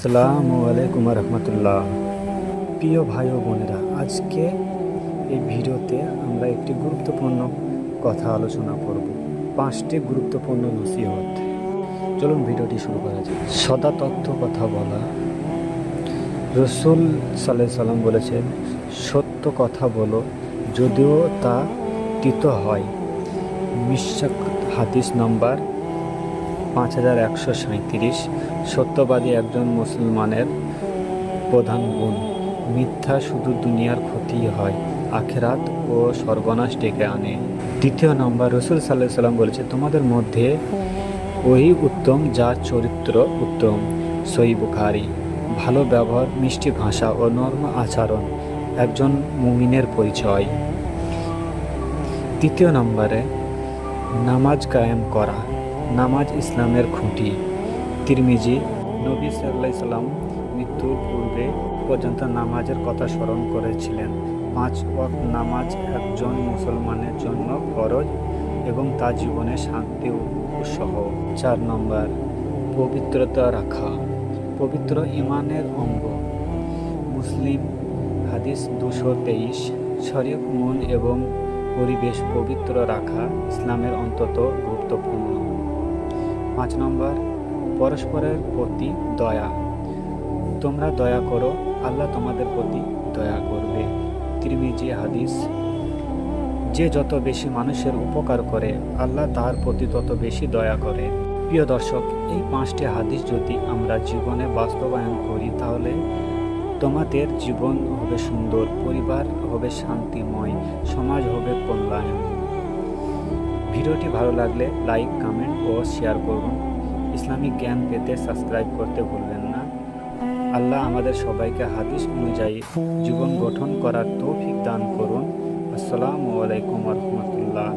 আসসালামু আলাইকুম রহমতুল্লাহ। প্রিয় ভাই ও বোনেরা, আজকে এই ভিডিওতে আমরা একটি গুরুত্বপূর্ণ কথা আলোচনা করব। 5টি গুরুত্বপূর্ণ নসিহত। চলুন ভিডিওটি শুরু করা যাক। সদা তথ্য কথা বলা। রসুল সাল্লাল্লাহু সাল্লাম বলেছেন, সত্য কথা বলো যদিও তা তিতো হয়। মিশকাত হাদিস নম্বর 5137। সত্যবাদী একজন মুসলমানের প্রধান গুণ। মিথ্যা শুধু দুনিয়ার ক্ষতি হয়, আখেরাত ও সর্বনাশ ডেকে আনে। দ্বিতীয় নম্বর, রসুল সাল্লাল্লাহু সাল্লাম বলেছে, তোমাদের মধ্যে ওই উত্তম যার চরিত্র উত্তম। সহিহ বুখারী। ভালো ব্যবহার, মিষ্টি ভাষা ও নরম আচরণ একজন মুমিনের পরিচয়। তৃতীয় নম্বরে, নামাজ কায়েম করা। নামাজ ইসলামের খুঁটি। তিরমিজি। নবী সাল্লাল্লাহু আলাইহি সাল্লাম মৃত্যুর পূর্বে পর্যন্ত নামাজের কথা স্মরণ করেছিলেন। 5 ওয়াক্ত নামাজ একজন মুসলমানের জন্য ফরজ এবং তা জীবনে শান্তি উৎসাহ। 4 নম্বর, পবিত্রতা রাখা। পবিত্র ঈমানের অঙ্গ। মুসলিম হাদিস 223। শরীর, মন এবং পরিবেশ পবিত্র রাখা ইসলামের অত্যন্ত গুরুত্বপূর্ণ। 5 নম্বর, পরস্পরের প্রতি দয়া। তোমরা দয়া করো, আল্লাহ তোমাদের প্রতি দয়া করবে। তিরমিজি হাদিস। যে যত বেশি মানুষের উপকার করে, আল্লাহ তার প্রতি তত বেশি দয়া করে। প্রিয় দর্শক, এই 5টি হাদিস যদি আমরা জীবনে বাস্তবায়ন করি, তাহলে তোমাদের জীবন হবে সুন্দর, পরিবার হবে শান্তিময়, সমাজ হবে কল্যাণ। ভিডিওটি ভালো লাগলে লাইক, কমেন্ট ও শেয়ার করুন। ইসলামিক জ্ঞান পেতে সাবস্ক্রাইব করতে ভুলবেন না। আল্লাহ আমাদের সবাইকে হাদিস অনুযায়ী জীবন গঠন করার তৌফিক দান করুন। আসসালামু আলাইকুম রহমতুল্লাহ।